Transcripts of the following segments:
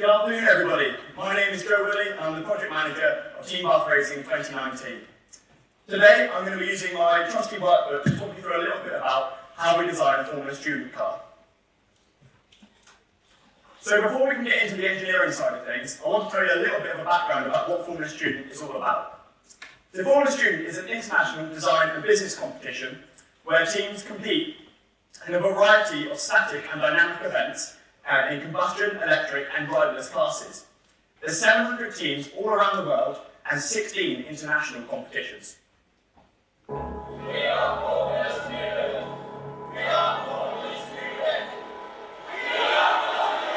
Good afternoon, everybody. My name is Joe Willie, and I'm the project manager of Team Bath Racing 2019. Today, I'm going to be using my trusty workbook to talk you through a little bit about how we design a Formula Student car. So before we can get into the engineering side of things, I want to tell you a little bit of a background about what Formula Student is all about. The Formula Student is an international design and business competition where teams compete in a variety of static and dynamic events in combustion, electric and driverless classes. There's 700 teams all around the world and 16 international competitions. We are Formula Student! We are Formula Student! We are Formula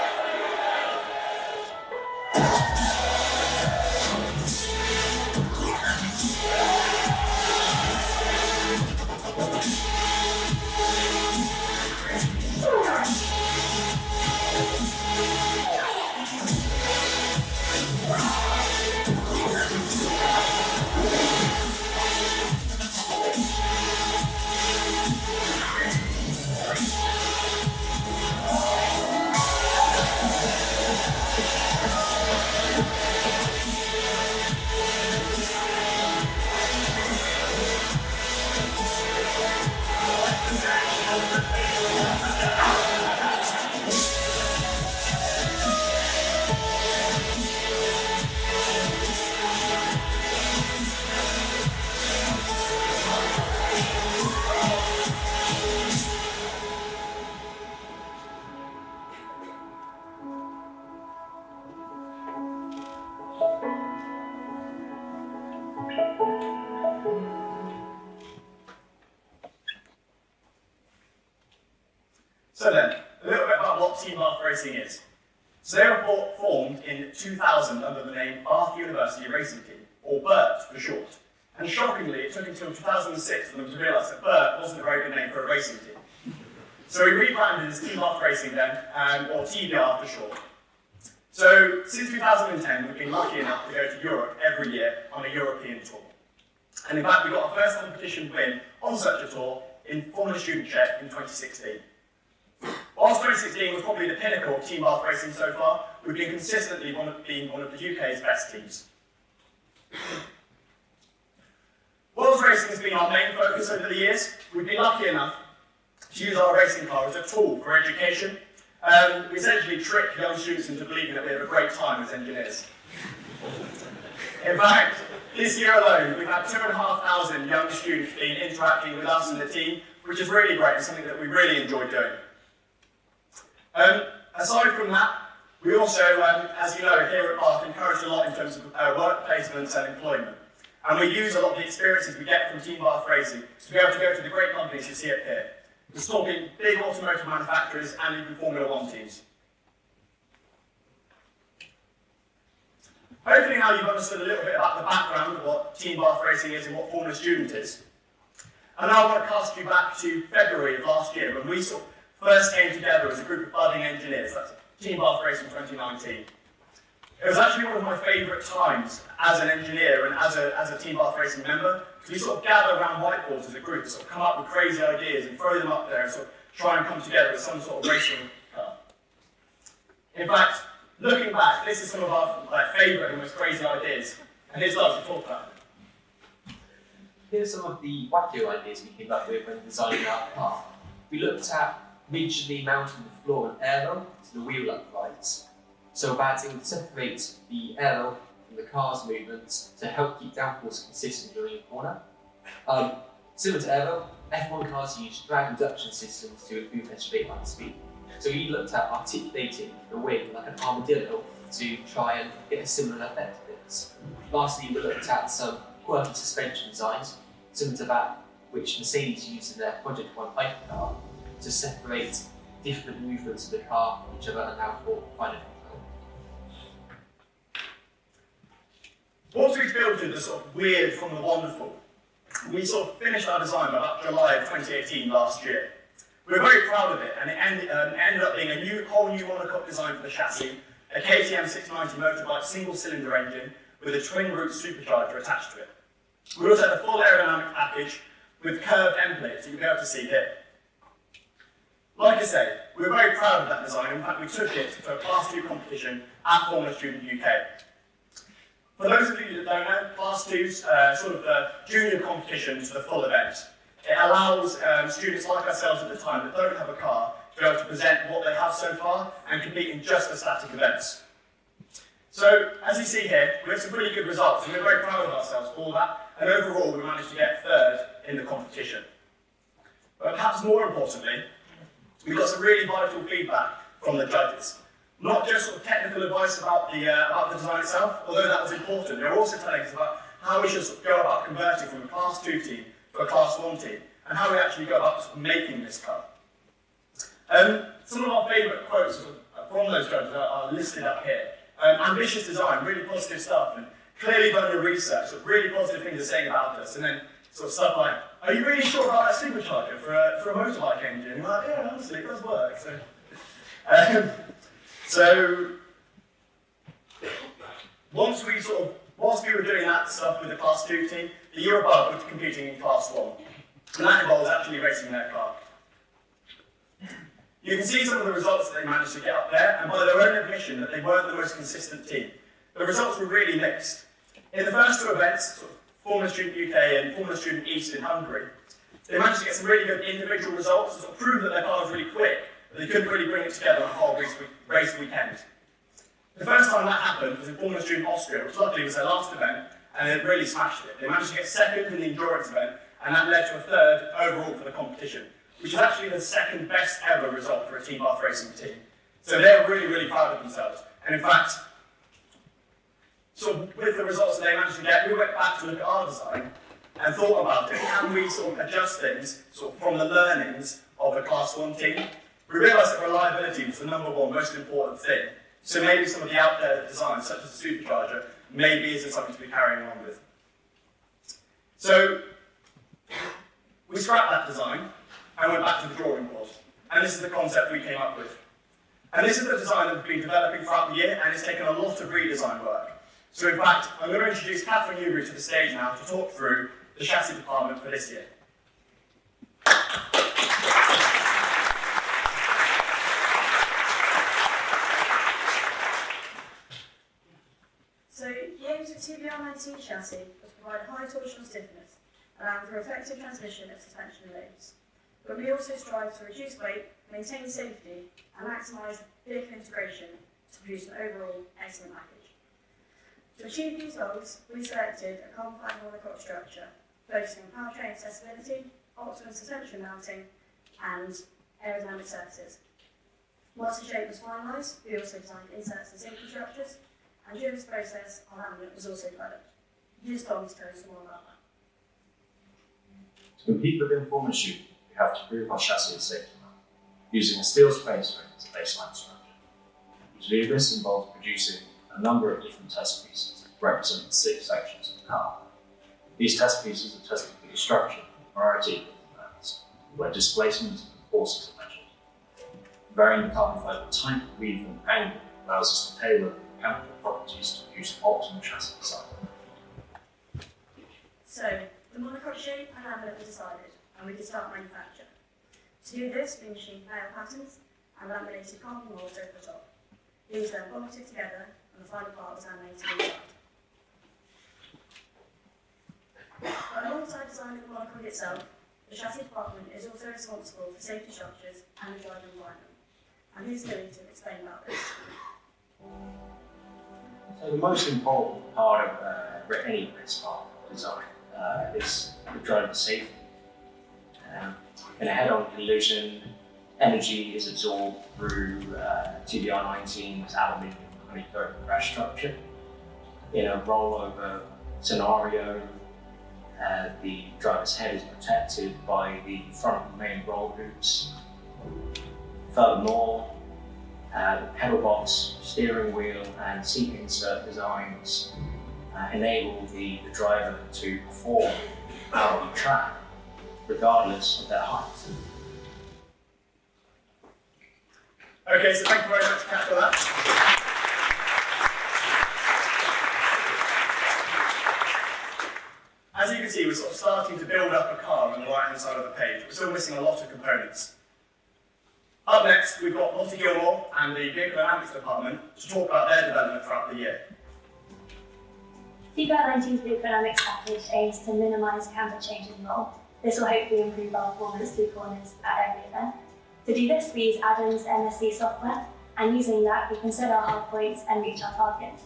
So then, a little bit about what Team Bath Racing is. So they were formed in 2000 under the name Bath University Racing Team, or BERT for short. And shockingly, it took until 2006 for them to realise that BERT wasn't a very good name for a racing team. So we rebranded as Team Bath Racing then, or TBR for short. So since 2010, we've been lucky enough to go to Europe every year on a European tour. And in fact, we got our first competition win on such a tour in Formula Student Czech in 2016. Whilst 2016 was probably the pinnacle of Team Bath Racing so far, we've been consistently being one of the UK's best teams. World's racing has been our main focus over the years. We've been lucky enough to use our racing car as a tool for education. We essentially trick young students into believing that we have a great time as engineers. In fact, this year alone, we've had 2,500 young students interacting with us and the team, which is really great and something that we really enjoy doing. Aside from that, we also, as you know, here at Bath, encourage a lot in terms of work placements and employment. And we use a lot of the experiences we get from Team Bath Racing to be able to go to the great companies you see up here. We're talking big automotive manufacturers and even Formula One teams. Hopefully now you've understood a little bit about the background of what Team Bath Racing is and what Formula Student is. And now I want to cast you back to February of last year when we first came together as a group of budding engineers. That's Team Bath Racing 2019. It was actually one of my favourite times as an engineer and as a Team Bath Racing member, because we gather around whiteboards as a group, come up with crazy ideas and throw them up there and try and come together with some sort of racing car. In fact, looking back, this is some of our favourite and most crazy ideas, and here's lots to talk about. Here's some of the wackier ideas we came up with when designing our car. We looked at rigidly mounting the floor and aero to the wheel uprights. So about to separate the aero from the car's movements to help keep downforce consistent during a corner. Similar to aero, F1 cars use drag reduction systems to improve their straight line speed. So we looked at articulating the wing like an armadillo to try and get a similar effect of this. Lastly, we looked at some quirky suspension designs, similar to that which Mercedes used in their Project One hypercar to separate different movements of the car from each other and now for final control. Once we filtered the weird from the wonderful, we finished our design by about July of 2018 last year. We were very proud of it, and it ended up being a whole new monocoque design for the chassis, a KTM 690 motorbike single-cylinder engine with a twin-root supercharger attached to it. We also had a full aerodynamic package with curved end plates that you'll be able to see here. Like I say, we were very proud of that design. In fact, we took it to a Class 2 competition at Formula Student UK. For those of you that don't know, Class 2's the junior competition to the full event. It allows students like ourselves at the time that don't have a car to be able to present what they have so far and compete in just the static events. So, as you see here, we had some pretty good results, and we're very proud of ourselves for that, and overall we managed to get third in the competition. But perhaps more importantly, we got some really vital feedback from the judges. Not just technical advice about the design itself, although that was important. They were also telling us about how we should go about converting from a Class 2 team to a Class 1 team, and how we actually go about making this car. Some of our favourite quotes from those judges are listed up here. Ambitious design, really positive stuff, and clearly done your research, really positive things they're saying about us, and then stuff like, are you really sure about that supercharger for a motorbike engine? And we're like, yeah, honestly, it does work. So whilst we were doing that stuff with the Class 2 team, the year above we were competing in Class 1. And that involves actually racing their car. You can see some of the results that they managed to get up there, and by their own admission that they weren't the most consistent team. The results were really mixed. In the first two events, Formula Student UK and Formula Student East in Hungary, they managed to get some really good individual results to prove that their car was really quick, but they couldn't really bring it together on a whole race weekend. The first time that happened was in Formula Student Austria, which luckily was their last event, and they really smashed it. They managed to get second in the endurance event, and that led to a third overall for the competition, which is actually the second best ever result for a Team Bath Racing team. So they're really, really proud of themselves. And in fact, with the results that they managed to get, we went back to look at our design and thought about it. Can we adjust things from the learnings of a Class 1 team We realised that reliability was the number one most important thing. So maybe some of the out there designs, such as the supercharger, maybe isn't something to be carrying on with. So we scrapped that design and went back to the drawing board. And this is the concept we came up with. And this is the design that we've been developing throughout the year, and it's taken a lot of redesign work. So in fact, I'm going to introduce Catherine Newbury to the stage now to talk through the chassis department for this year. So the aim of the TBR19 chassis was to provide a high torsional stiffness, allowing for effective transmission of suspension loads. But we also strive to reduce weight, maintain safety, and maximise vehicle integration to produce an overall excellent package. To achieve these goals, we selected a compact monocoque structure, focusing on powertrain accessibility, optimum suspension mounting, and aerodynamic surfaces. Once the shape was finalised, we also designed inserts and safety structures, and during this process, our laminate was also developed. Here's Tom to tell us more about that. To compete within Formula Student, we have to prove our chassis is safe to run, using a steel space frame as a baseline structure. To do this involves producing a number of different test pieces representing 6 sections of the car. These test pieces are tested for the structure and variety of different levels, where displacement and forces are measured. Varying the carbon fibre type, weave and angle allows us to tailor the mechanical properties to produce optimal chassis design. So, the monocoque shape and laminate were decided, and we could start manufacture. To do this, we machined nail patterns and laminated carbon molds over the top. These then bolted together, and the final part was animated inside. But alongside designing the monocoque itself, the chassis department is also responsible for safety structures and the driving environment. And here's Louis to explain about this. So the most important part of any race car design is the driver's safety. In a head-on collision, energy is absorbed through TBR19's aluminium honeycomb crash structure. In a rollover scenario, the driver's head is protected by the front main roll hoops. Furthermore, the pedal box, steering wheel, and seat insert designs enable the driver to perform out on track, regardless of their height. Okay, so thank you very much, Kat, for that. As you can see, we're sort of starting to build up a car on the right-hand side of the page. We're still missing a lot of components. Up next, we've got Lottie Gilmore and the Vehicle Dynamics Department to talk about their development throughout the year. TBR19's Vehicle Dynamics package aims to minimise camber change in roll. This will hopefully improve our performance through corners at every event. To do this, we use Adam's MSC software, and using that, we can set our hard points and reach our targets.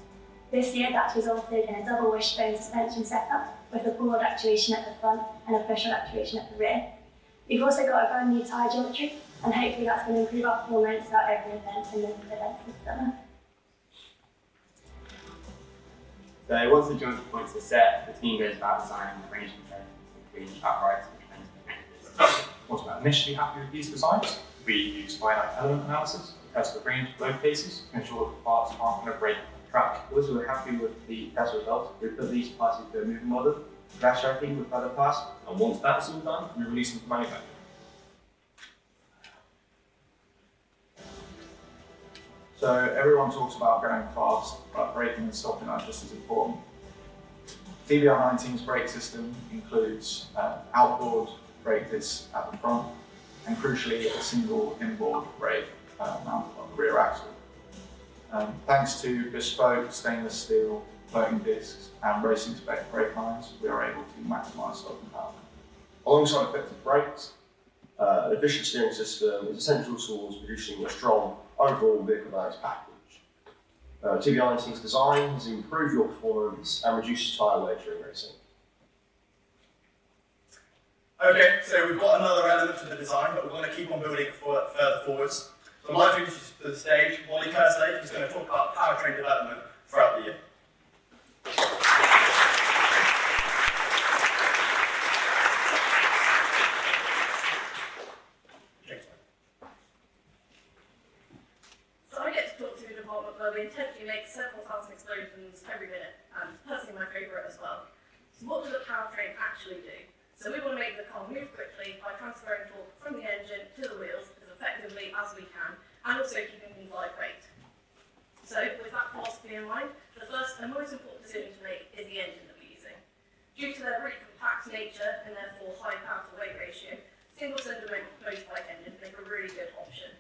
This year, that's resulted in a double wishbone suspension setup with a pull-rod actuation at the front and a push-rod actuation at the rear. We've also got a brand new tyre geometry, and hopefully that's going to improve our performance at every event in the event this summer. So once the geometry points are set, the team goes about designing the range components, including uprights and mechanisms. Once we're initially happy with these designs, we use finite element analysis to test the range of load cases to ensure that the parts aren't going to break on track. Once we're happy with the test results, we put these parts into a moving model, crash tracking with other parts, and once that's all done, we release them to manufacture. So everyone talks about going fast, but braking and stopping are just as important. TBR19's brake system includes outboard brake discs at the front, and crucially a single inboard brake mounted on the rear axle. Thanks to bespoke stainless steel floating discs and racing spec brake lines, we are able to maximise stopping power. Alongside effective brakes, an efficient steering system is essential towards producing a strong overall vehicle dynamics package. TBR19's designs improve your performance and reduce tyre wear during racing. Okay, so we've got another element to the design, but we're going to keep on building it further forwards. So I'd like to introduce to the stage Wally Kerslake, who's going to talk about powertrain development throughout the year. we intentionally make several thousand explosions every minute, and personally my favourite as well. So what does a powertrain actually do? So we want to make the car move quickly by transferring torque from the engine to the wheels as effectively as we can, and also keeping things lightweight. So with that philosophy in mind, the first and most important decision to make is the engine that we're using. Due to their really compact nature and therefore high power to weight ratio, single-cylinder motorbike engines make a really good option.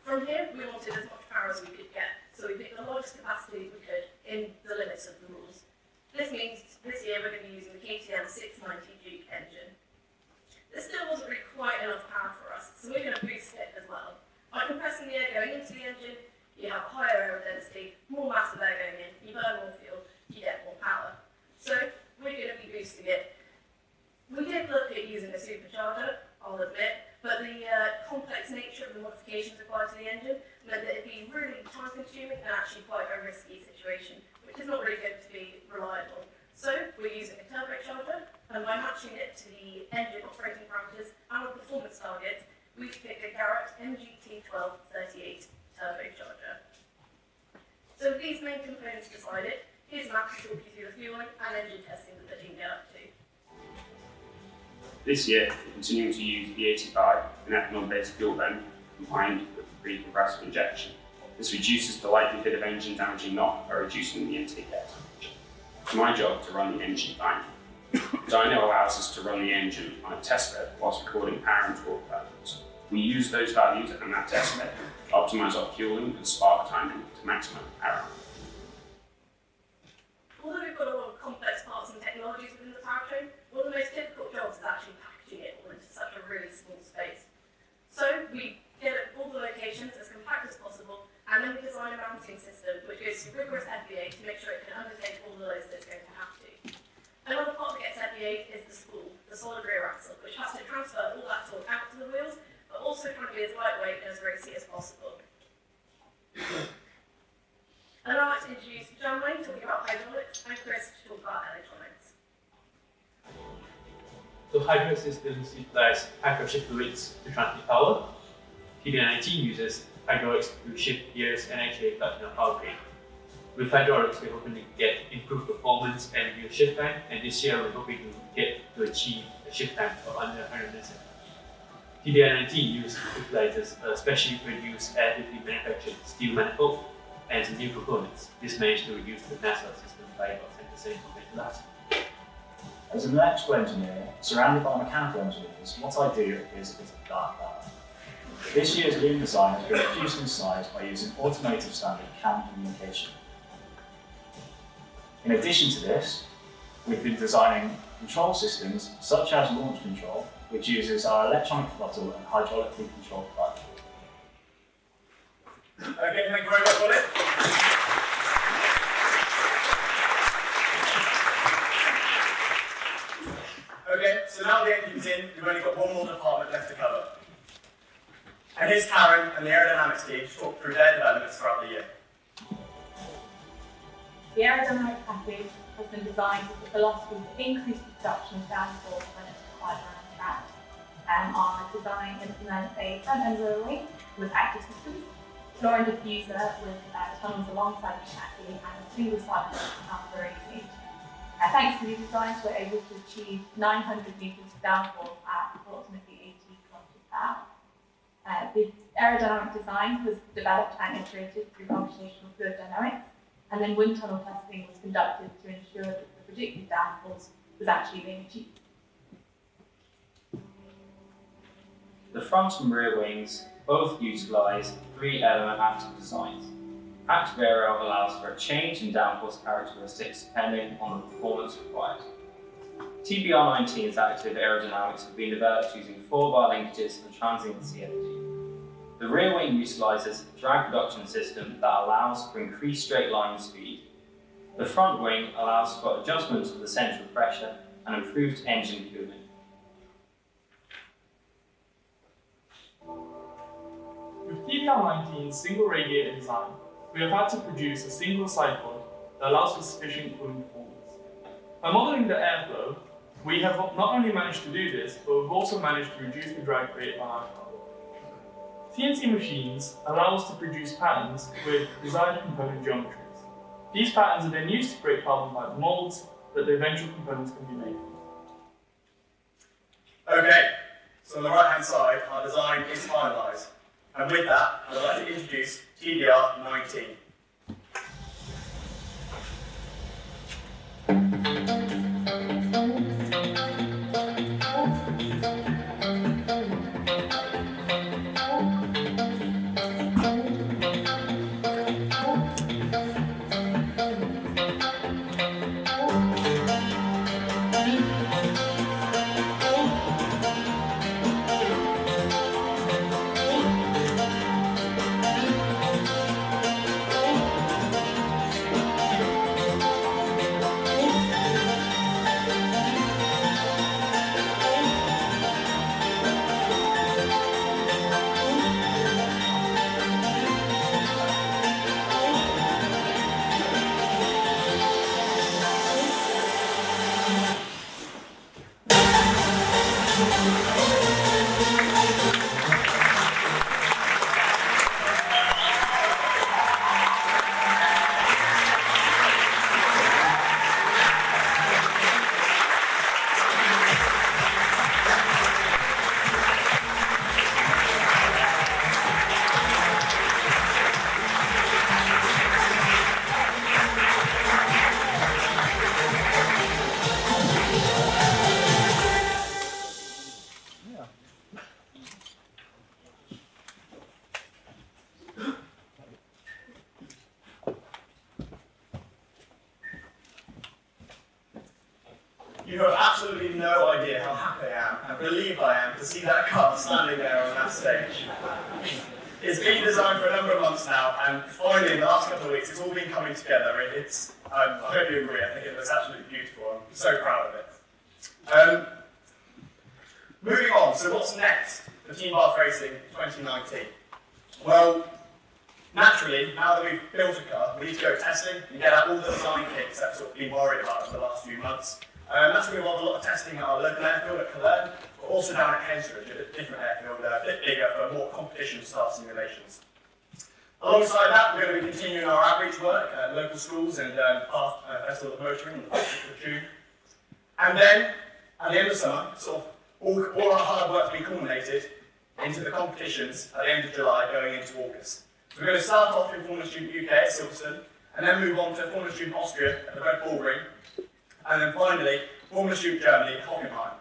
From here, we wanted as much power as we could get, so we picked the largest capacity we could in the limits of the rules. This means this year we're going to be using the KTM 690 Duke engine. This still wasn't really quite enough power for us, so we're going to boost it as well. By compressing the air going into the engine, you have a higher aero density, more mass of air going in, you burn more fuel, you get more power. So we're going to be boosting it. We did look at using a supercharger, I'll admit, but the complex nature of the modifications required to the engine meant that it'd be really time consuming and actually quite a risky situation, which is not really going to be reliable. So we're using a turbocharger, and by matching it to the engine operating parameters and our performance targets, we've picked a Garrett MGT1238 turbocharger. So with these main components decided, here's Matt to talk you through the fueling and engine testing that the team get up to. This year, we're continuing to use E85, an ethanol-based fuel blend, combined with pre-compressor injection. This reduces the likelihood of engine damaging knock by reducing the intake air temperature. It's my job to run the engine dyno. Dyno allows us to run the engine on a test bed whilst recording power and torque values. We use those values and that test bed to optimize our fueling and spark timing to maximum power. Although we've got a lot of complex parts and technologies within the powertrain, one of the most difficult jobs is actually packaging it all into such a really small space. So we get all the locations as compact as possible, and then we design a mounting system which goes through rigorous FEA to make sure it can undertake all the loads that it's going to have to. Another part that gets FEA is the spool, the solid rear axle, which has to transfer all that torque out to the wheels, but also trying to be as lightweight and as racy as possible. And I'd like to introduce John Wayne talking about hydraulics and Chris to talk about electronics. So hydraulic systems utilize hypershift fluids to transmit power. TBR19 uses hydraulics to shift gears and actuate platinum power grid. With hydraulics, we're hoping to get improved performance and reduce shift time, and this year we're hoping to get to achieve a shift time of under 100 milliseconds. TBR19 utilizes a specially produced additively manufactured steel manifold and some new components. This managed to reduce the mass of the system by about 10% compared to last year. As an electrical engineer, surrounded by mechanical engineers, what I do is a bit of dark power. This year's loom design has been reduced in size by using automotive standard CAN communication. In addition to this, we've been designing control systems such as launch control, which uses our electronic throttle and hydraulically controlled clutch. Okay, thank you very much, Ollie. Okay, so now the engine's in, we've only got one more department left to cover. And here's Karen and the aerodynamics team to talk through their developments throughout the year. The aerodynamic package has been designed with the philosophy to increase the production of downforce when it's required around the track. Our design implements a front-end railway with active systems, floor and diffuser with tunnels alongside the chassis, and a single cycle operating. Thanks to these designs, we're able to achieve 900 meters of downforce at approximately 80 kilometers per hour. The aerodynamic design was developed and iterated through computational fluid dynamics, and then wind tunnel testing was conducted to ensure that the predicted downforce was actually being achieved. The front and rear wings both utilise 3-element active designs. Active aero allows for a change in downforce characteristics depending on the performance required. TBR19's active aerodynamics have been developed using 4-bar linkages and transient CFD. The rear wing utilises a drag reduction system that allows for increased straight line speed. The front wing allows for adjustment of the central pressure and improved engine cooling. With TBR19's single radiator design, we have had to produce a single side pod that allows for sufficient cooling performance. By modelling the airflow, we have not only managed to do this, but we've also managed to reduce the drag created by our power. CNC machines allow us to produce patterns with desired component geometries. These patterns are then used to create carbon fiber molds that the eventual components can be made from. Okay, so on the right hand side, our design is finalised. And with that, I'd like to introduce TBR 19. You have absolutely no idea how happy I am and relieved I am to see that car standing there on that stage. It's been designed for a number of months now, and finally, in the last couple of weeks, it's all been coming together. I hope you agree, I think it looks absolutely beautiful. I'm so proud of it. Moving on, so what's next for Team Bath Racing 2019? Well, naturally, now that we've built a car, we need to go testing and get out all the design kits that we've sort of been worried about over the last few months. That's going to involve a lot of testing at our local airfield at Cologne, but also down at Cambridge, at a different airfield, a bit bigger for more competition-style simulations. Alongside that, we're going to be continuing our outreach work at local schools and Bath Festival of Motoring on the 6th of June. And then, at the end of summer, sort of all our hard work to be culminated into the competitions at the end of July going into August. So we're going to start off in Formula Student UK at Silverstone, and then move on to Formula Student Austria at the Red Bull Ring, and then finally, Formula Student Germany at Hockenheim.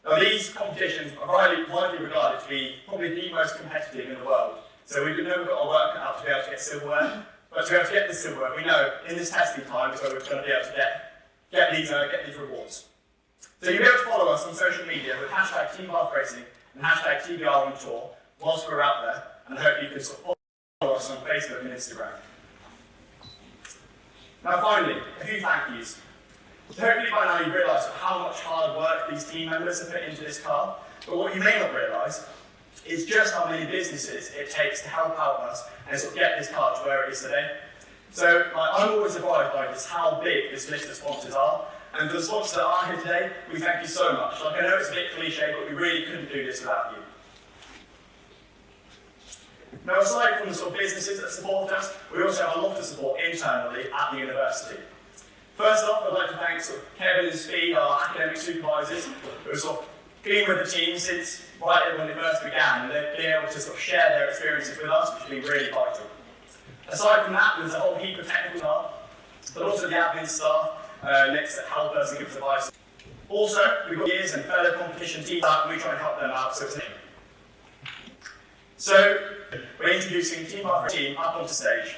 Now these competitions are widely regarded to be probably the most competitive in the world, so we know we've got to work out to be able to get silverware, but to be able to get this silverware, we know in this testing time is where we're going to be able to get these rewards. So you'll be able to follow us on social media with hashtag Team Bath Racing and hashtag TBR on Tour whilst we're out there, and I hope you can sort of follow us on Facebook and Instagram. Now finally, a few thank yous. Hopefully by now you've realised how much hard work these team members have put into this car, but what you may not realise is just how many businesses it takes to help out us and sort of get this car to where it is today. So I'm always surprised by just how big this list of sponsors are, and for the sponsors that are here today, we thank you so much. I know it's a bit cliche, but we really couldn't do this without you. Now aside from the sort of businesses that support us, we also have a lot of support internally at the university. First off, I'd like to thank Kevin and Speed, our academic supervisors, who have sort of been with the team since right when it first began, and they've been able to sort of share their experiences with us, which has been really vital. Aside from that, there's a whole heap of technical staff, but also the admin staff next to help us and give us advice. Also, we've got years and fellow competition teams that we try and help them out, so it's an aim. So, we're introducing Team Bath Team up onto stage.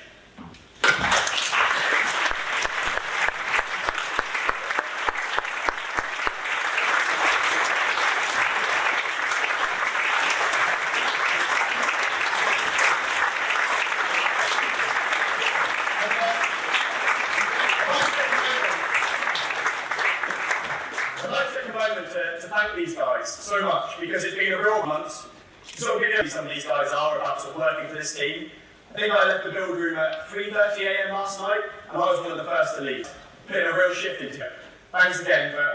These guys so much because it's been a real month to sort of get who some of these guys are about sort of working for this team. I think I left the build room at 3:30 AM last night and I was one of the first to leave. Putting a real shift into it. Thanks again for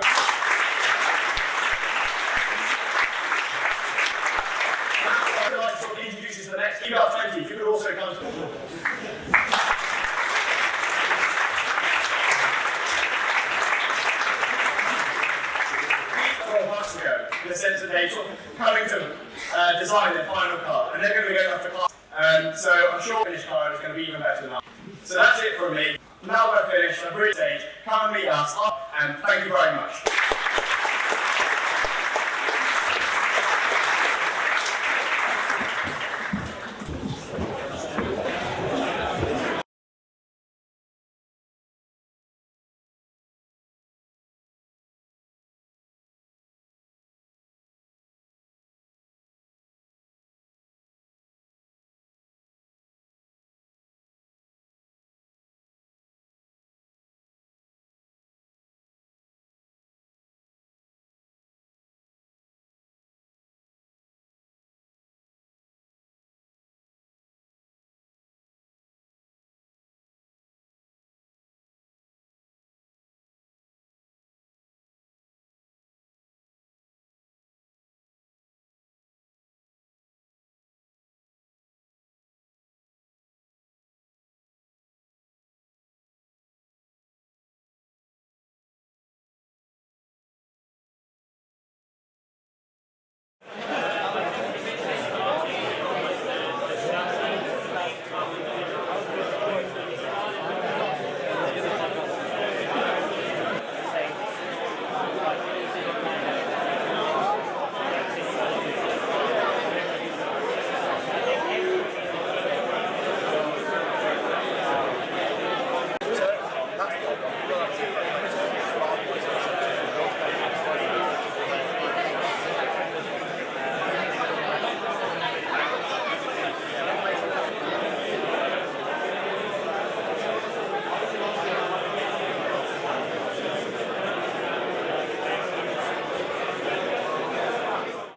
I'd like to sort of introduce this the next, you got 20, if you could also come to months ago, in the sense that they sort of coming to design their final car, and they're going to be going off to class. So I'm sure the finished car is going to be even better than that. So that's it from me. Now we're finished, I'm really stage. Come and meet us, and thank you very much.